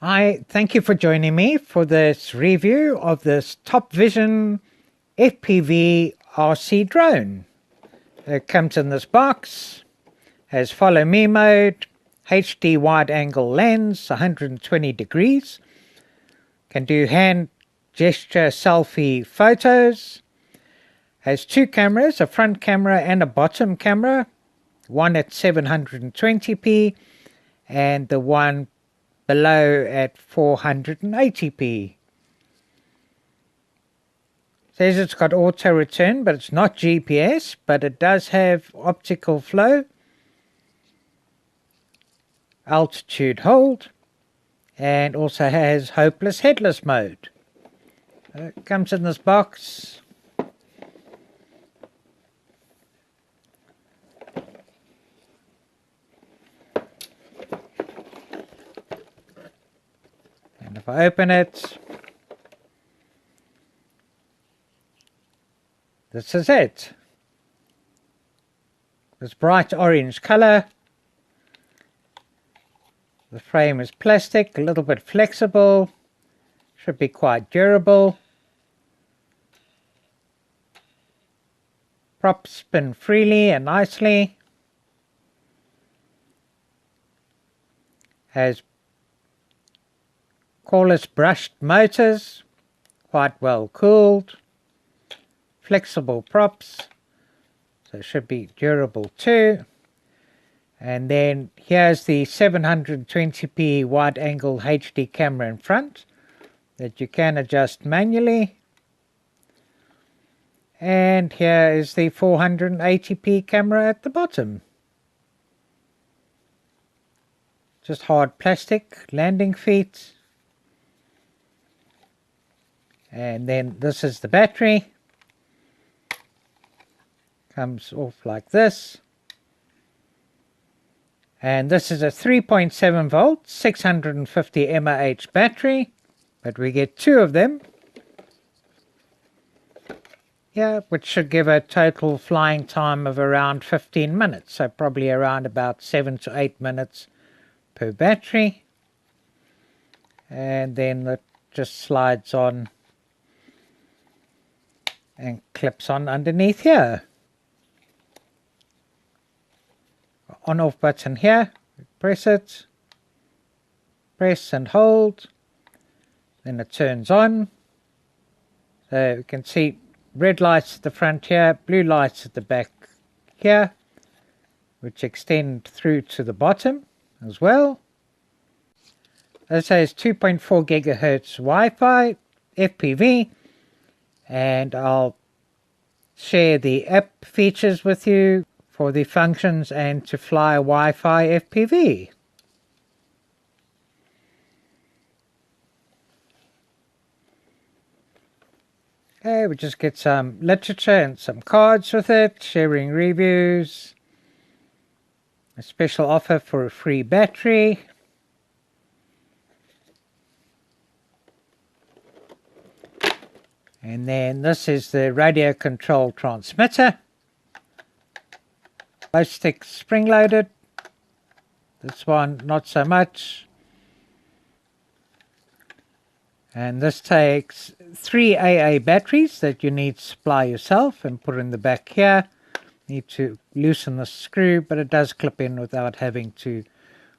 Hi, thank you for joining me for this review of this Topvision FPV RC Drone. It comes in this box, has follow me mode, HD wide angle lens, 120 degrees, can do hand gesture selfie photos, has two cameras, a front camera and a bottom camera, one at 720p and the one below at 480p. Says it's got auto return, but it's not GPS, but it does have optical flow, altitude hold, and also has hopeless headless mode. It comes in this box. And if I open it, this is it. This bright orange color. The frame is plastic, a little bit flexible, should be quite durable. Props spin freely and nicely. Has cordless brushed motors, quite well cooled. Flexible props, so it should be durable too. And then here's the 720p wide angle HD camera in front that you can adjust manually. And here is the 480p camera at the bottom. Just hard plastic landing feet. And then this is the battery. Comes off like this. And this is a 3.7 volt 650 mAh battery, but we get two of them. Yeah, which should give a total flying time of around 15 minutes, so probably around about 7 to 8 minutes per battery. And then it just slides on and clips on underneath here. On-off button here, press it, press and hold, then it turns on. So you can see red lights at the front here, blue lights at the back here, which extend through to the bottom as well. This has 2.4 gigahertz Wi-Fi FPV, and I'll share the app features with you for the functions and to fly Wi-Fi FPV. Okay, we just get some literature and some cards with it, sharing reviews, a special offer for a free battery. And then this is the radio control transmitter. Both sticks spring loaded. This one not so much. And this takes 3 AA batteries that you need to supply yourself and put in the back here. Need to loosen the screw, but it does clip in without having to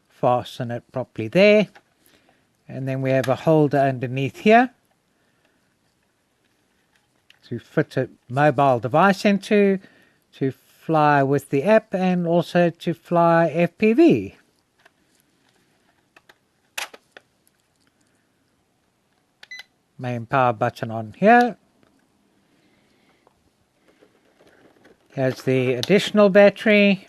fasten it properly there. And then we have a holder underneath here to fit a mobile device into, to fly with the app, and also to fly FPV. Main power button on here. Here's the additional battery.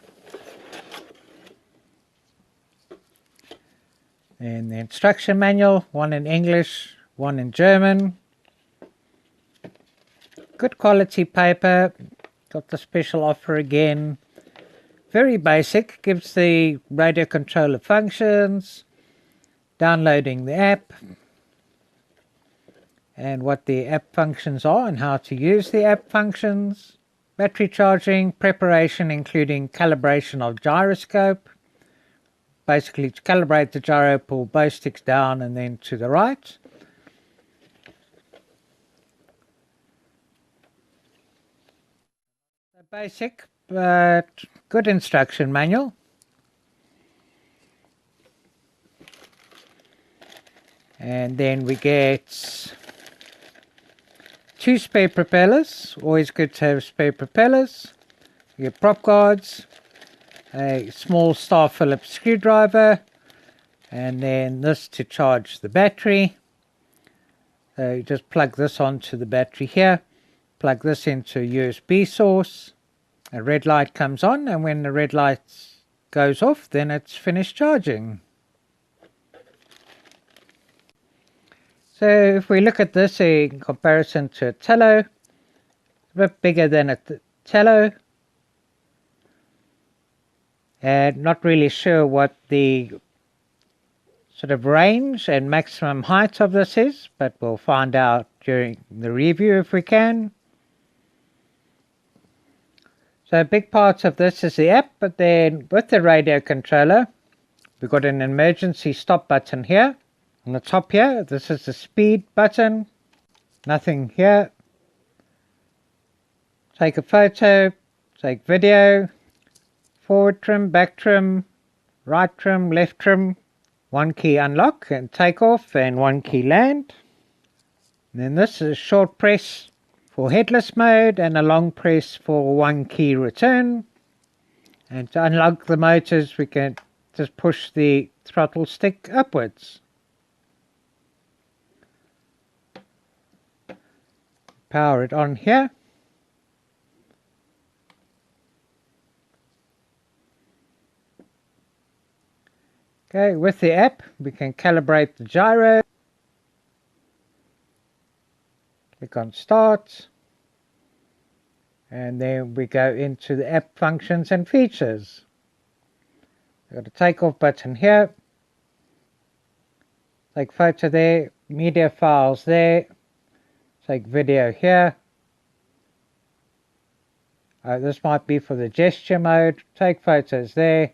And the instruction manual, one in English, one in German. Good quality paper. Got the special offer again. Very basic, gives the radio controller functions, downloading the app, and what the app functions are and how to use the app functions. Battery charging, preparation including calibration of gyroscope, basically to calibrate the gyro, pull both sticks down and then to the right. A basic but good instruction manual. And then we get 2 spare propellers, always good to have spare propellers. You get prop guards, a small star Phillips screwdriver, and then this to charge the battery. So you just plug this onto the battery here, plug this into a USB source, a red light comes on, and when the red light goes off, then it's finished charging. So if we look at this in comparison to a Tello, a bit bigger than a Tello, and not really sure what the sort of range and maximum height of this is, but we'll find out during the review if we can. So a big part of this is the app, but then with the radio controller, we've got an emergency stop button here. On the top here, this is the speed button, nothing here. Take a photo, take video, forward trim, back trim, right trim, left trim, 1 key unlock and take off, and 1 key land. And then this is a short press for headless mode and a long press for 1 key return. And to unlock the motors, we can just push the throttle stick upwards. Power it on here. Okay, with the app we can calibrate the gyro. Click on start, and then we go into the app functions and features. We've got a takeoff button here, take photo there, media files there, take video here. This might be for the gesture mode, take photos there,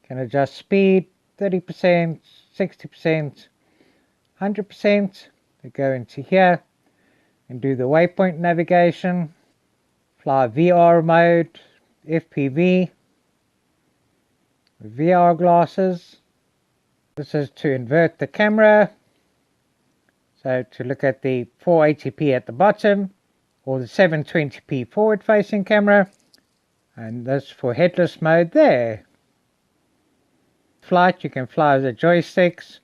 can adjust speed, 30%, 60%, 100%. We go into here and do the Waypoint navigation, fly VR mode, FPV, VR glasses. This is to invert the camera, so to look at the 480p at the bottom or the 720p forward facing camera, and this for headless mode there. Flight, you can fly with the joysticks,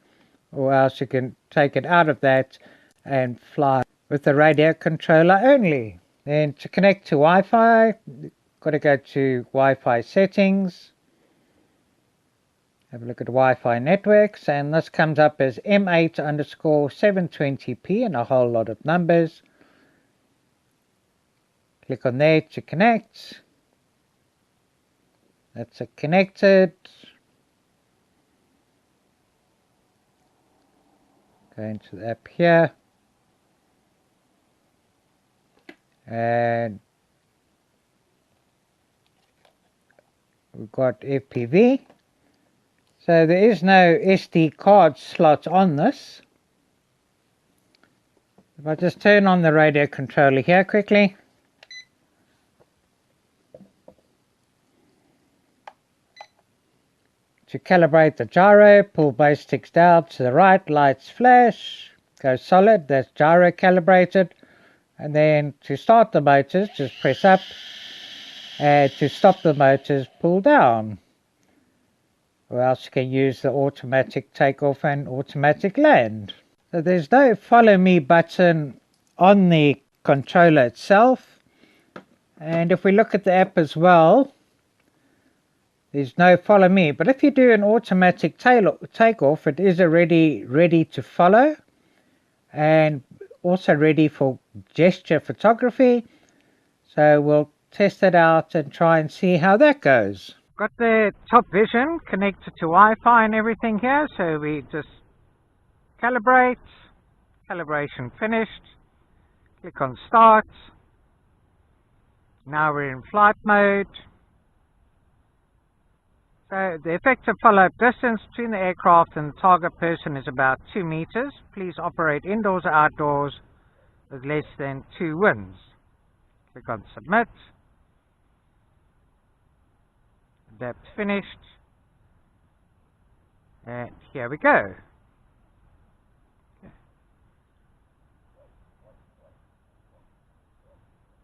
or else you can take it out of that and fly with the radio controller only. Then to connect to Wi-Fi, got to go to Wi-Fi settings, have a look at Wi-Fi networks, and this comes up as M8_720p and a whole lot of numbers. Click on there to connect. That's it connected. Go into the app here, and we've got FPV. So there is no SD card slot on this. If I just turn on the radio controller here quickly, to calibrate the gyro, pull both sticks down to the right, lights flash, go solid, that's gyro calibrated. And then to start the motors, just press up, and to stop the motors, pull down. Or else you can use the automatic takeoff and automatic land. So there's no follow me button on the controller itself. And if we look at the app as well, there's no follow me, but if you do an automatic takeoff, it is already ready to follow and also ready for gesture photography. So we'll test it out and try and see how that goes. Got the Topvision connected to Wi-Fi and everything here, so we just calibrate, calibration finished, click on start. Now we're in flight mode. So the effective follow-up distance between the aircraft and the target person is about 2 meters. Please operate indoors or outdoors with less than 2 winds. Click on submit. Adapt finished. And here we go.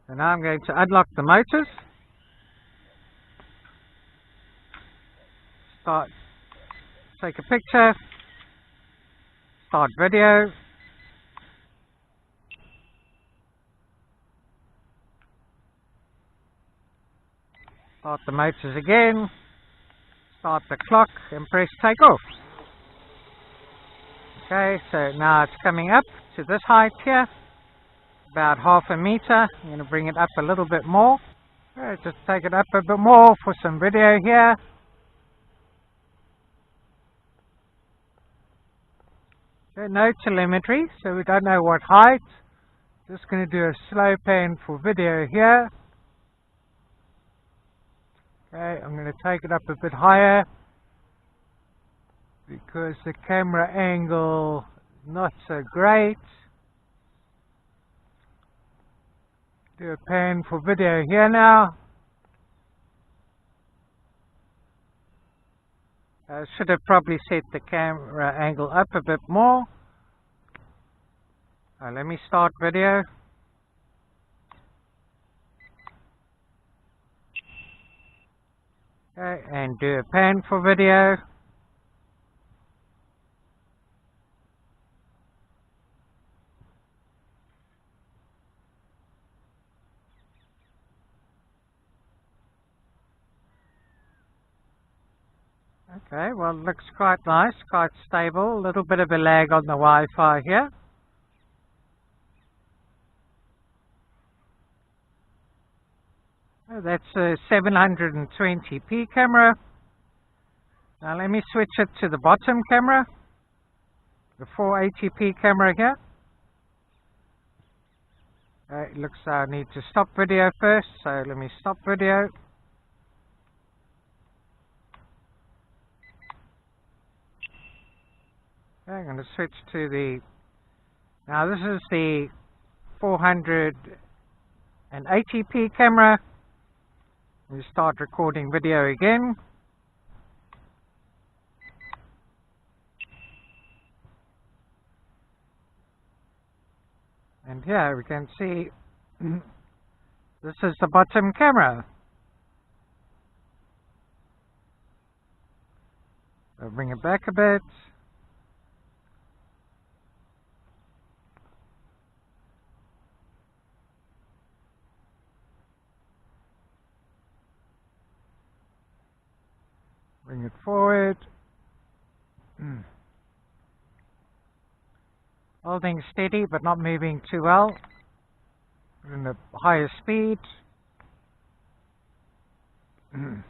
So now I'm going to unlock the motors. Take a picture. Start video. Start the motors again. Start the clock and press take off. Okay, so now it's coming up to this height here, about 1/2 meter. I'm going to bring it up a little bit more. Okay, just take it up a bit more for some video here. Okay, no telemetry, so we don't know what height. Just going to do a slow pan for video here. Okay, I'm going to take it up a bit higher because the camera angle is not so great. Do a pan for video here now. I should have probably set the camera angle up a bit more. Let me start video. Okay, and do a pan for video. Okay, well, it looks quite nice, quite stable. A little bit of a lag on the Wi-Fi here. Oh, that's a 720p camera. Now let me switch it to the bottom camera, the 480p camera here. It looks like I need to stop video first, so let me stop video. Okay, I'm going to switch to the, now this is the 480p camera. We start recording video again. And here we can see this is the bottom camera. I'll bring it back a bit. Bring it forward. Holding steady but not moving too well. Put in a higher speed. And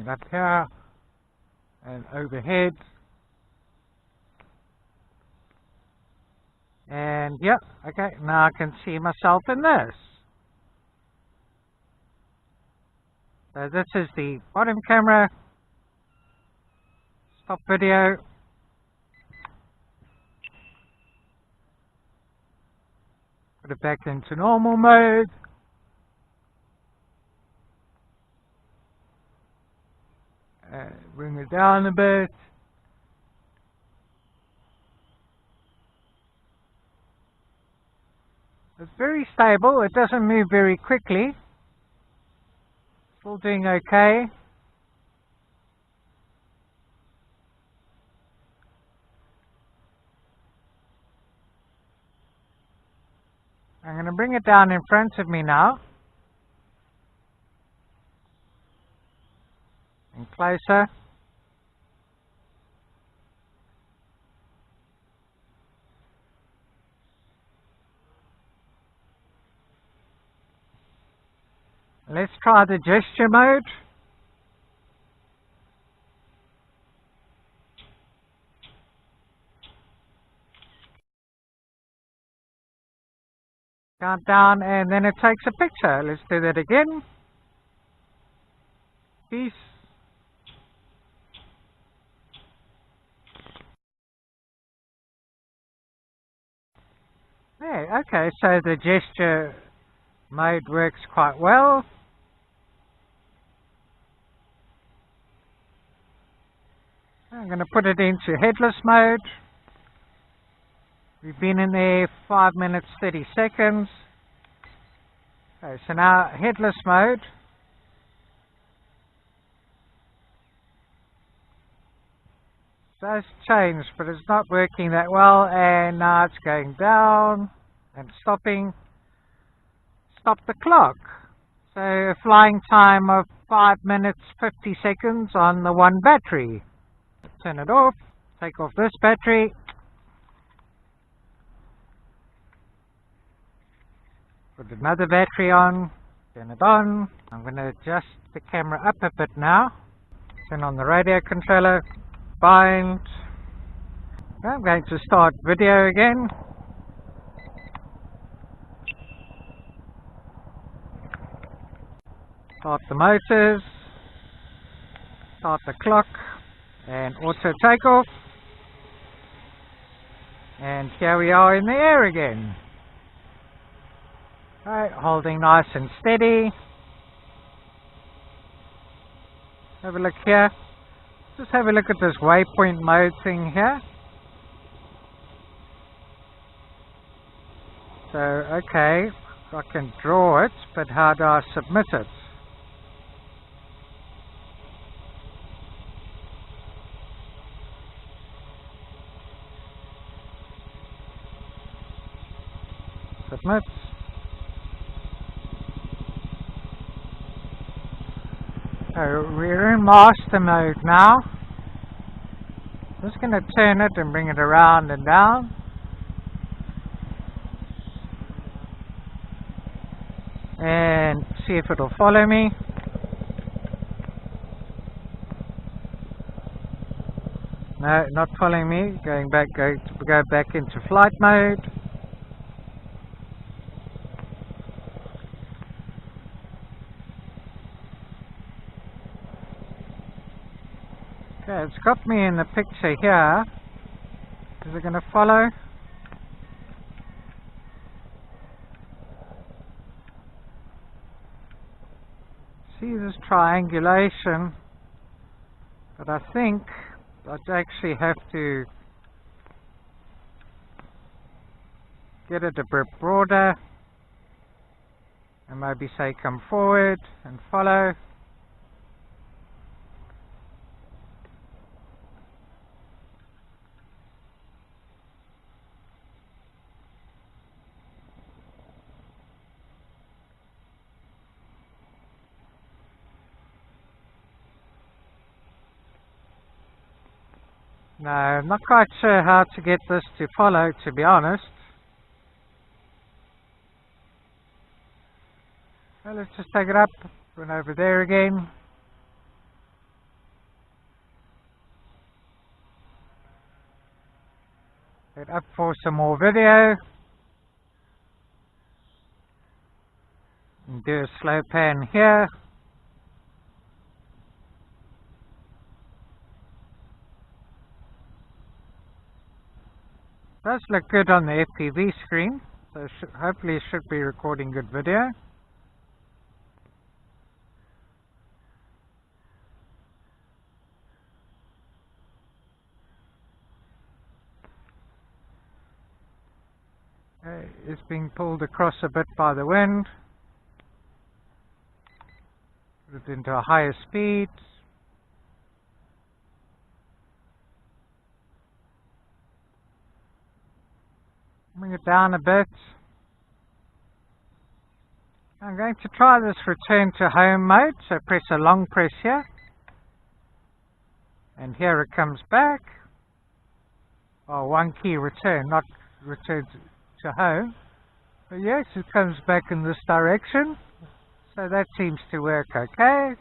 up here and overhead. And yeah, okay, now I can see myself in this. So this is the bottom camera. Stop video. Put it back into normal mode. Bring it down a bit. It's very stable. It doesn't move very quickly. Still doing okay. I'm going to bring it down in front of me now. And closer. Let's try the gesture mode. countdown, and then it takes a picture. Let's do that again. Peace. Yeah, okay, so the gesture mode works quite well. I'm going to put it into headless mode. We've been in there 5 minutes 30 seconds. Okay, so now headless mode. Does change, but it's not working that well, and now it's going down and stopping. Stop the clock. So a flying time of 5 minutes 50 seconds on the one battery. Turn it off, take off this battery. Put another battery on, turn it on. I'm going to adjust the camera up a bit now. Turn on the radio controller. Bind. I'm going to start video again. Start the motors. Start the clock. And auto takeoff. And here we are in the air again. Right, holding nice and steady. Have a look here. Just have a look at this waypoint mode thing here. So, okay, I can draw it, but how do I submit it? Submit. So we're in master mode now. Just going to turn it and bring it around and down. And see if it'll follow me. No, not following me. Go back into flight mode. Okay, it's got me in the picture here. Is it going to follow? See this triangulation, but I think I'd actually have to get it a bit broader and maybe say come forward and follow. No, I'm not quite sure how to get this to follow, to be honest. Well, let's just take it up, run over there again. Get up for some more video. And do a slow pan here. Does look good on the FPV screen, so hopefully it should be recording good video. It's being pulled across a bit by the wind. Put it into a higher speed. Bring it down a bit. I'm going to try this return to home mode, so press a long press here. And here it comes back. Oh, one key return, not return to home. But yes, it comes back in this direction. So that seems to work okay.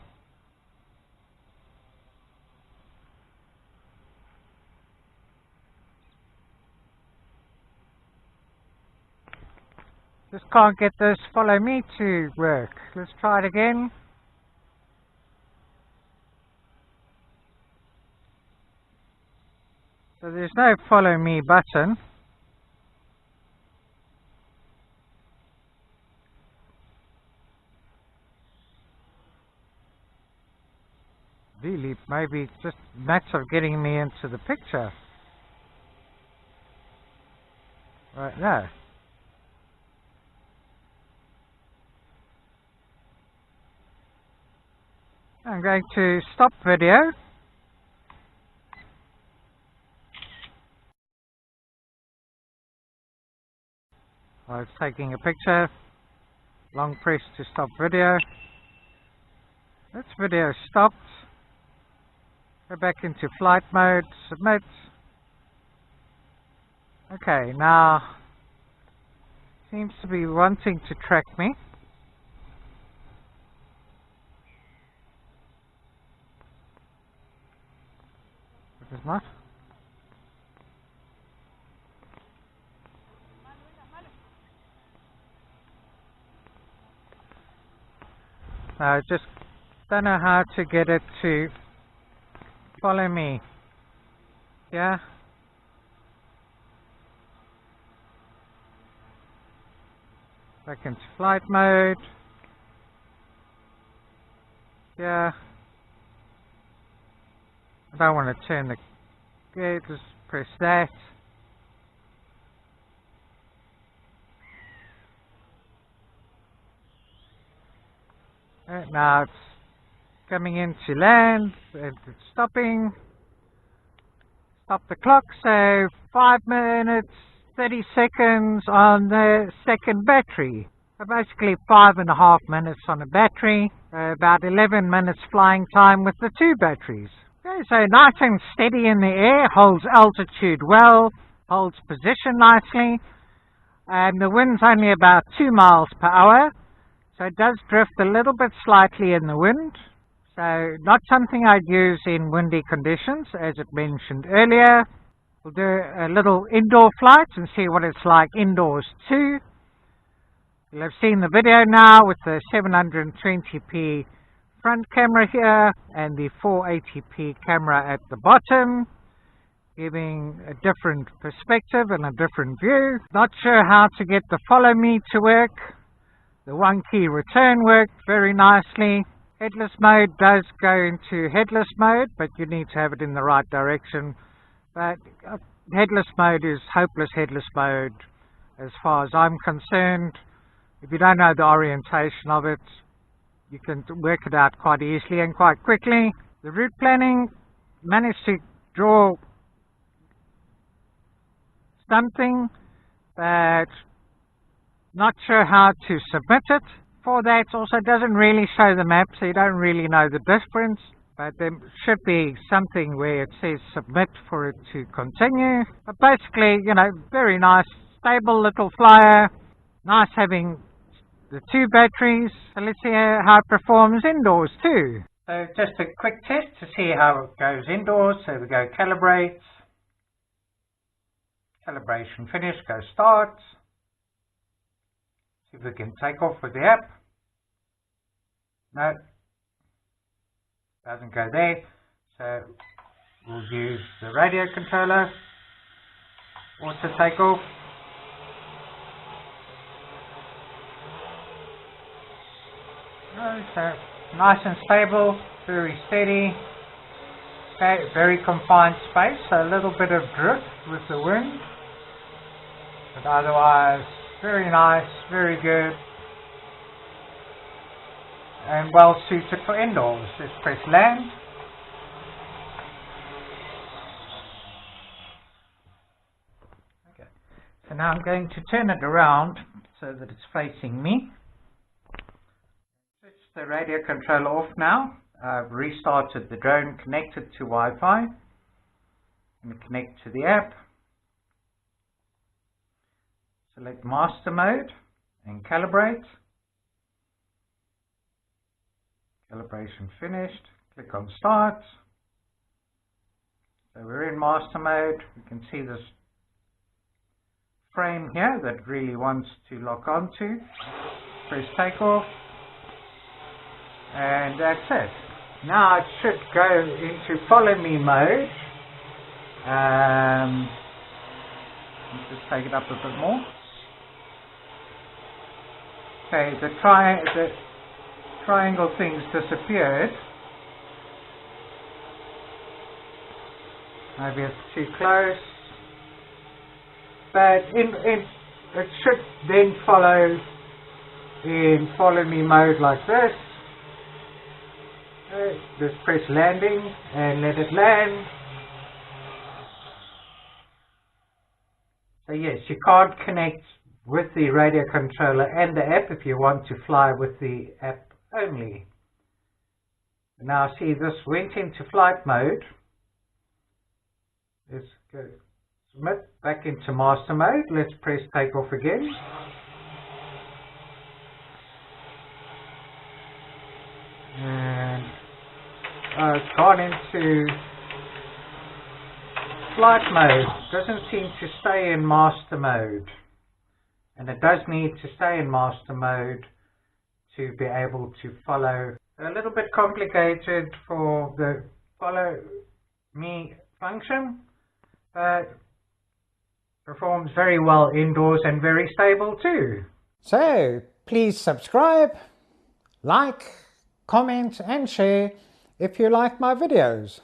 Just can't get this follow me to work. Let's try it again. So there's no follow me button. Really, maybe it's just a matter of getting me into the picture. Right now. I'm going to stop video. I was taking a picture. Long press to stop video. This video stopped. Go back into flight mode. Submit. Okay, now seems to be wanting to track me. It is not. I just don't know how to get it to follow me. Yeah. Back into flight mode. Yeah. I don't want to turn the gate, just press that. Right, now it's coming into land, and it's stopping. Stop the clock, so 5 minutes, 30 seconds on the second battery. So basically 5.5 minutes on a battery, about 11 minutes flying time with the 2 batteries. Okay, so nice and steady in the air, holds altitude well, holds position nicely, and the wind's only about 2 miles per hour, so it does drift a little bit slightly in the wind. So not something I'd use in windy conditions, as it mentioned earlier. We'll do a little indoor flight and see what it's like indoors too. You'll have seen the video now with the 720p front camera here and the 480p camera at the bottom, giving a different perspective and a different view. Not sure how to get the follow me to work. The one key return worked very nicely. Headless mode does go into headless mode, but you need to have it in the right direction. But headless mode is hopeless headless mode as far as I'm concerned. If you don't know the orientation of it, you can work it out quite easily and quite quickly. The route planning managed to draw something, but not sure how to submit it. For that, also doesn't really show the map, so you don't really know the difference, but there should be something where it says submit for it to continue. But basically, you know, very nice, stable little flyer, nice having the 2 batteries. So let's see how it performs indoors too. So just a quick test to see how it goes indoors. So we go calibrate, calibration finish, go start. See if we can take off with the app. No, doesn't go there. So we'll use the radio controller. Auto take off. So nice and stable, very steady. Okay, very confined space, so a little bit of drift with the wind, but otherwise very nice, very good, and well suited for indoors. Let's press land. Okay, so now I'm going to turn it around so that it's facing me. Switch the radio controller off now. I've restarted the drone, connected to Wi-Fi, and connect to the app. Select master mode and calibrate. Calibration finished. Click on start. So we're in master mode. We can see this frame here that really wants to lock onto. Press takeoff, and that's it. Now it should go into follow me mode. Let's just take it up a bit more. Okay, the triangle thing's disappeared. Maybe it's too close. But it should then follow in follow me mode like this. Just press landing and let it land. So yes, you can't connect with the radio controller and the app if you want to fly with the app only. Now see, this went into flight mode. Let's go submit back into master mode. Let's press takeoff again. And it's gone into flight mode. Doesn't seem to stay in master mode. And it does need to stay in master mode to be able to follow. A little bit complicated for the follow me function, but performs very well indoors and very stable too. So please subscribe, like, comment and share if you like my videos.